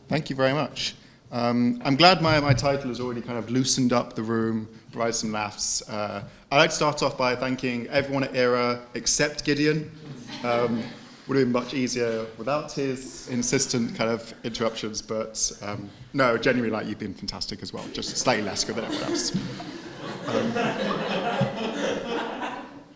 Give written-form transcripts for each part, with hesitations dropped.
Thank you very much. I'm glad my title has already kind of loosened up the room, provided some laughs. I'd like to start off by thanking everyone at ERA except Gideon. Would have been much easier without his insistent kind of interruptions, but no, genuinely, like, you've been fantastic as well, just slightly less good than everyone else.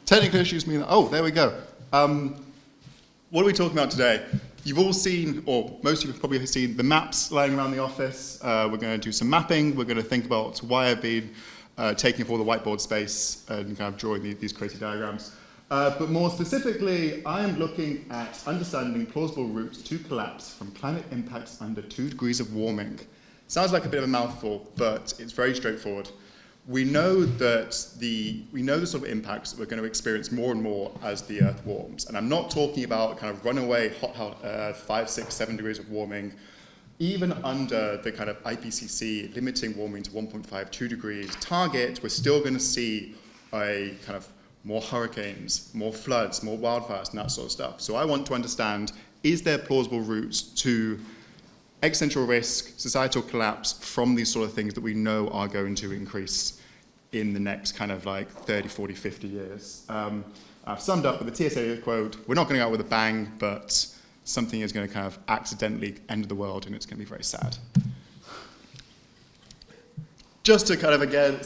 Technical issues mean, oh, there we go. What are we talking about today? You've all seen, or most of you have probably seen, the maps lying around the office. We're going to do some mapping. We're going to think about why I've been taking up all the whiteboard space and kind of drawing these crazy diagrams. But more specifically, I am looking at understanding plausible routes to collapse from climate impacts under 2 degrees of warming. Sounds like a bit of a mouthful, but it's very straightforward. We know the sort of impacts that we're going to experience more and more as the Earth warms. And I'm not talking about kind of runaway hot 5, 6, 7 degrees of warming. Even under the kind of IPCC limiting warming to 1.5, 2 degrees target, we're still going to see a kind of more hurricanes, more floods, more wildfires, and that sort of stuff. So I want to understand, is there plausible routes to existential risk, societal collapse from these sort of things that we know are going to increase in the next kind of like 30, 40, 50 years. I've summed up with the TSA quote, we're not going to go out with a bang, but something is going to kind of accidentally end the world and it's going to be very sad. Just to kind of again,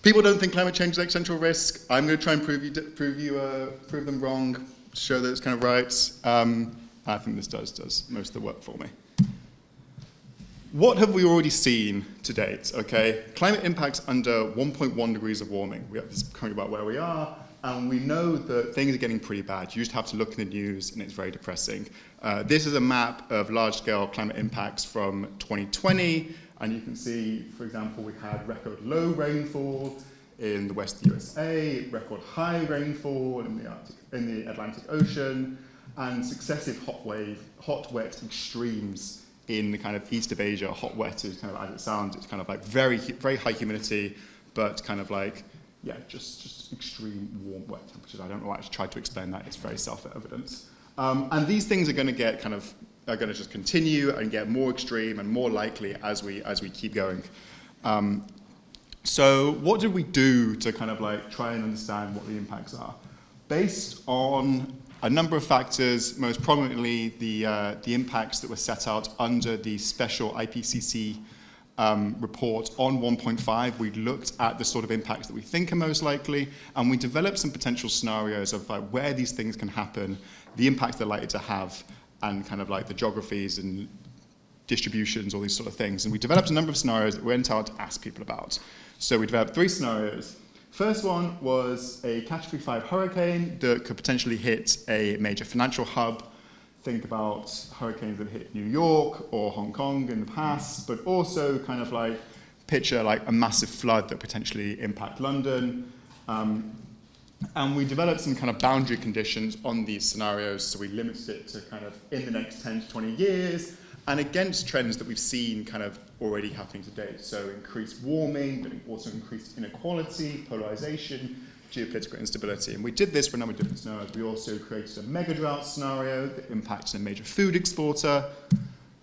people don't think climate change is an existential risk. I'm going to try and prove them wrong, show that it's kind of right. I think this does most of the work for me. What have we already seen to date? Okay, climate impacts under 1.1 degrees of warming. We have this currently about where we are, and we know that things are getting pretty bad. You just have to look in the news, and it's very depressing. This is a map of large-scale climate impacts from 2020, and you can see, for example, we had record low rainfall in the West USA, record high rainfall in the Atlantic Ocean, and successive hot, wet extremes in the kind of east of Asia. Hot, wet is kind of, as it sounds, it's kind of like very, very high humidity, but kind of like, yeah, just extreme warm, wet temperatures. I don't know why I tried to explain that. It's very self-evident. And these things are going to just continue and get more extreme and more likely as we keep going. So what did we do to kind of like try and understand what the impacts are? Based on a number of factors, most prominently the impacts that were set out under the special IPCC report on 1.5. We looked at the sort of impacts that we think are most likely, and we developed some potential scenarios of like where these things can happen, the impacts they're likely to have, and kind of like the geographies and distributions, all these sort of things. And we developed a number of scenarios that we went out to ask people about. So we developed 3 scenarios. First one was a Category 5 hurricane that could potentially hit a major financial hub. Think about hurricanes that hit New York or Hong Kong in the past, but also kind of like picture like a massive flood that potentially impact London. And we developed some kind of boundary conditions on these scenarios, so we limited it to kind of in the next 10 to 20 years, and against trends that we've seen kind of already happening to date. So increased warming, but also increased inequality, polarization, geopolitical instability. And we did this for a number of different scenarios. We also created a mega drought scenario that impacts a major food exporter.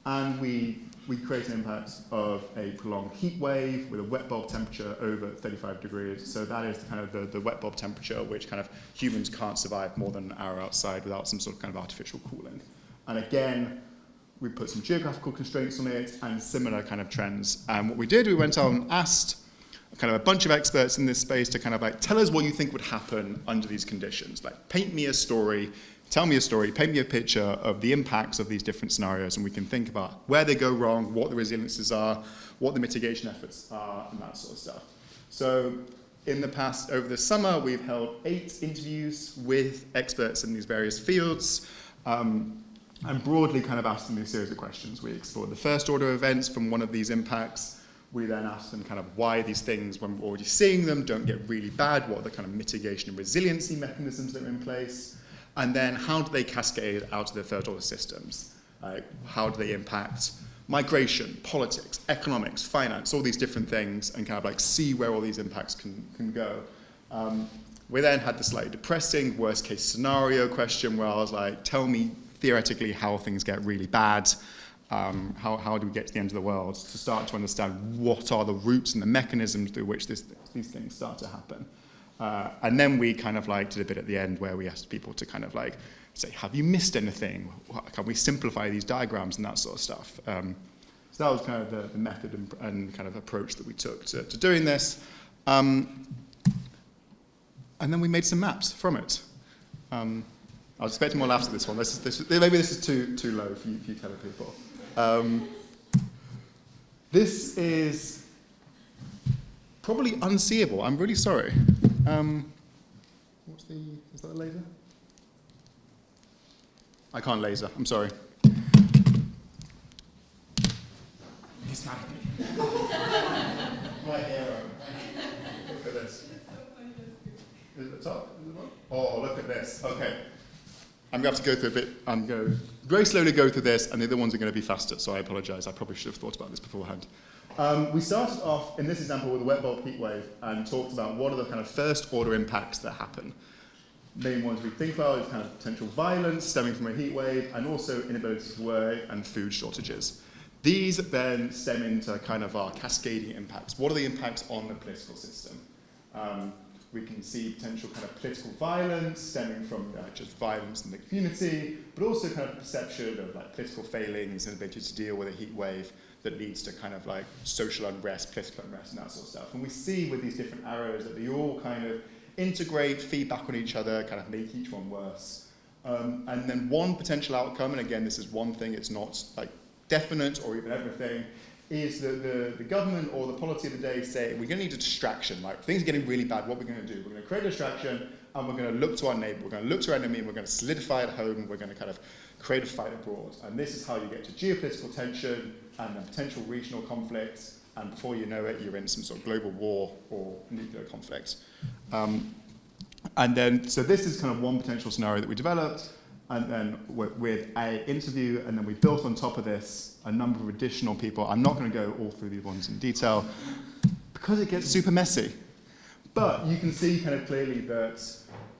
And we created an impact of a prolonged heat wave with a wet bulb temperature over 35 degrees. So that is kind of the wet bulb temperature which kind of humans can't survive more than an hour outside without some sort of kind of artificial cooling. And again, we put some geographical constraints on it and similar kind of trends. And what we did, we went out and asked kind of a bunch of experts in this space to kind of like tell us what you think would happen under these conditions. Like paint me a story, tell me a story, paint me a picture of the impacts of these different scenarios, and we can think about where they go wrong, what the resiliences are, what the mitigation efforts are, and that sort of stuff. So in the past, over the summer, we've held 8 interviews with experts in these various fields. And broadly kind of asked them a series of questions. We explored the first order events from one of these impacts. We then asked them kind of why these things, when we're already seeing them, don't get really bad, what are the kind of mitigation and resiliency mechanisms that are in place, and then how do they cascade out to the third order systems? How do they impact migration, politics, economics, finance, all these different things, and kind of like see where all these impacts can go. We then had the slightly depressing worst case scenario question where I was like, tell me theoretically how things get really bad, how do we get to the end of the world, to start to understand what are the roots and the mechanisms through which these things start to happen. And then we kind of like did a bit at the end where we asked people to kind of like say, have you missed anything? Can we simplify these diagrams and that sort of stuff? So that was kind of the method and kind of approach that we took to doing this. And then we made some maps from it. I was expecting more laughs at this one. Maybe this is too low for you people. This is probably unseeable. I'm really sorry. Is that a laser? I can't laser, I'm sorry. He's mad at me. My arrow. Look at this. Is it the top? Oh, look at this. Okay. I'm going to have to go through a bit. I'm going to very slowly go through this, and the other ones are going to be faster, so I apologize. I probably should have thought about this beforehand. We started off, in this example, with a wet bulb heat wave, and talked about what are the kind of first-order impacts that happen. Main ones we think about is kind of potential violence stemming from a heat wave, and also inability to work and food shortages. These then stem into kind of our cascading impacts. What are the impacts on the political system? We can see potential kind of political violence stemming from just violence in the community, but also kind of perception of like political failings and ability to deal with a heat wave that leads to kind of like social unrest, political unrest, and that sort of stuff. And we see with these different arrows that they all kind of integrate, feedback on each other, kind of make each one worse. And then one potential outcome, and again, this is one thing, it's not like definite or even everything, is that the government or the policy of the day say, we're going to need a distraction. Like, things are getting really bad, what we're going to do? We're going to create a distraction, and we're going to look to our neighbor, we're going to look to our enemy, and we're going to solidify at home, and we're going to kind of create a fight abroad. And this is how you get to geopolitical tension and then potential regional conflicts, and before you know it, you're in some sort of global war or nuclear conflict. And then, so this is kind of one potential scenario that we developed, and then with an interview, and then we built on top of this a number of additional people. I'm not going to go all through these ones in detail, because it gets super messy. But you can see kind of clearly that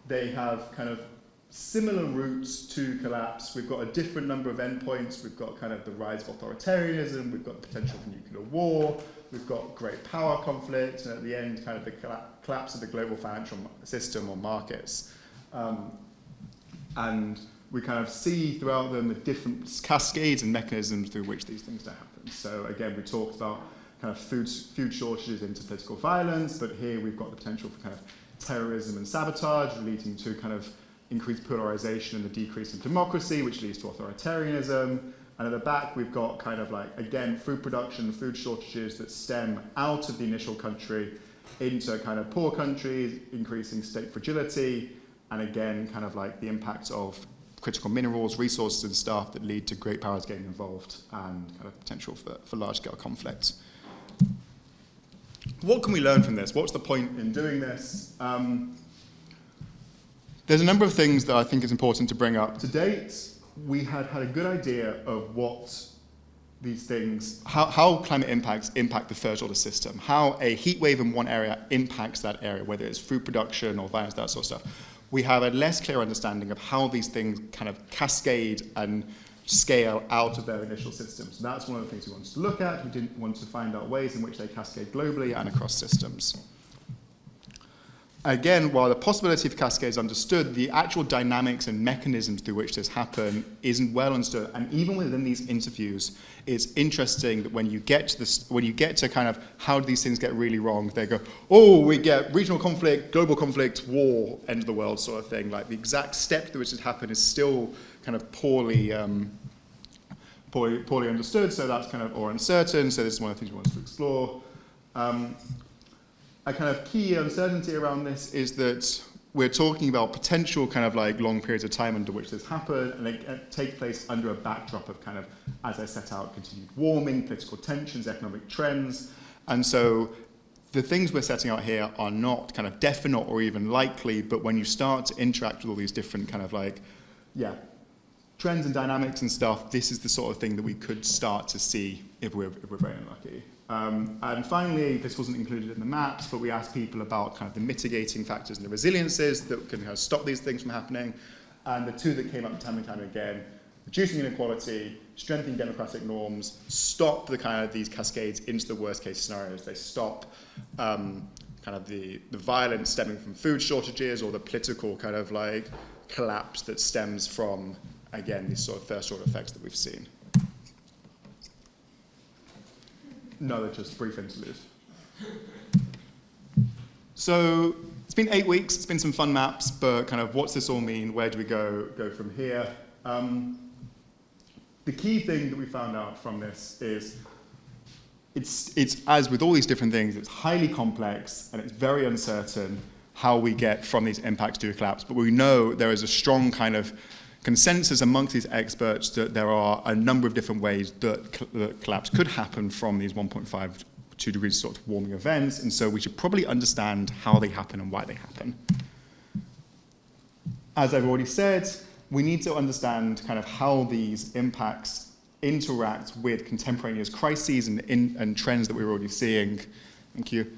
they have kind of similar routes to collapse. We've got a different number of endpoints. We've got kind of the rise of authoritarianism. We've got the potential for nuclear war. We've got great power conflict. And at the end, kind of the collapse of the global financial system or markets. And we kind of see throughout them the different cascades and mechanisms through which these things happen. So again, we talked about kind of food shortages into political violence, but here we've got the potential for kind of terrorism and sabotage, leading to kind of increased polarization and the decrease in democracy, which leads to authoritarianism. And at the back, we've got kind of like, again, food production, food shortages that stem out of the initial country into kind of poor countries, increasing state fragility, and again, kind of like the impact of critical minerals, resources, and stuff that lead to great powers getting involved and kind of potential for large-scale conflicts. What can we learn from this? What's the point in doing this? There's a number of things that I think is important to bring up. To date, we had a good idea of what these things, how climate impacts impact the first-order system, how a heat wave in one area impacts that area, whether it's food production or violence, that sort of stuff. We have a less clear understanding of how these things kind of cascade and scale out of their initial systems. So that's one of the things we wanted to look at. We didn't want to find out ways in which they cascade globally and across systems. Again, while the possibility of cascade is understood, the actual dynamics and mechanisms through which this happen isn't well understood. And even within these interviews, it's interesting that when you get to this, when you get to kind of how do these things get really wrong, they go, oh, we get regional conflict, global conflict, war, end of the world sort of thing. Like the exact step through which it happened is still kind of poorly understood. So that's kind of or uncertain. So this is one of the things we wanted to explore. A kind of key uncertainty around this is that we're talking about potential kind of like long periods of time under which this happened, and they take place under a backdrop of kind of, as I set out, continued warming, political tensions, economic trends. And so the things we're setting out here are not kind of definite or even likely, but when you start to interact with all these different kind of like, trends and dynamics and stuff, this is the sort of thing that we could start to see if we're very unlucky. And finally, this wasn't included in the maps, but we asked people about kind of the mitigating factors and the resiliences that can kind of stop these things from happening. And the two that came up time and time again reducing inequality, strengthening democratic norms, stop the kind of these cascades into the worst case scenarios. They stop kind of the violence stemming from food shortages or the political kind of like collapse that stems from, again, these sort of first order effects that we've seen. Another just brief interlude. So it's been 8 weeks, it's been some fun maps, but kind of what's this all mean? Where do we go from here? The key thing that we found out from this is it's as with all these different things, it's highly complex and it's very uncertain how we get from these impacts to a collapse. But we know there is a strong kind of consensus amongst these experts that there are a number of different ways that collapse could happen from these 1.5 to 2 degrees sort of warming events. And so we should probably understand how they happen and why they happen. As I've already said, we need to understand kind of how these impacts interact with contemporaneous crises and trends that we're already seeing. Thank you.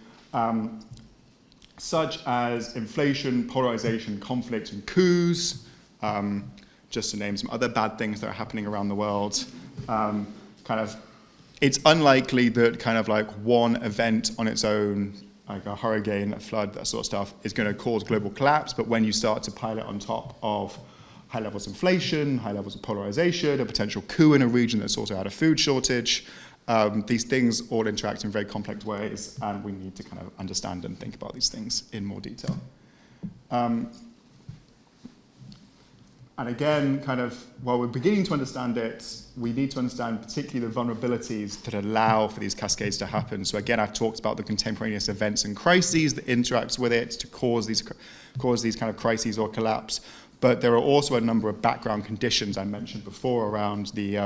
Such as inflation, polarization, conflict, and coups, just to name some other bad things that are happening around the world. It's unlikely that kind of like one event on its own, like a hurricane, a flood, that sort of stuff, is going to cause global collapse. But when you start to pile it on top of high levels of inflation, high levels of polarization, a potential coup in a region that's also had a food shortage, these things all interact in very complex ways, and we need to kind of understand and think about these things in more detail. And again, kind of, while we're beginning to understand it, we need to understand particularly the vulnerabilities that allow for these cascades to happen. So again, I've talked about the contemporaneous events and crises that interacts with it to cause these kind of crises or collapse. But there are also a number of background conditions I mentioned before around the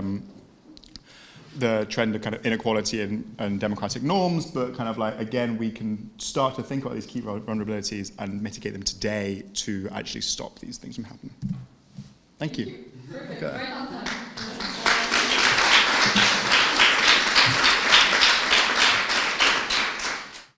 trend of kind of inequality and democratic norms, but kind of like, again, we can start to think about these key vulnerabilities and mitigate them today to actually stop these things from happening. Thank you. Perfect. Okay.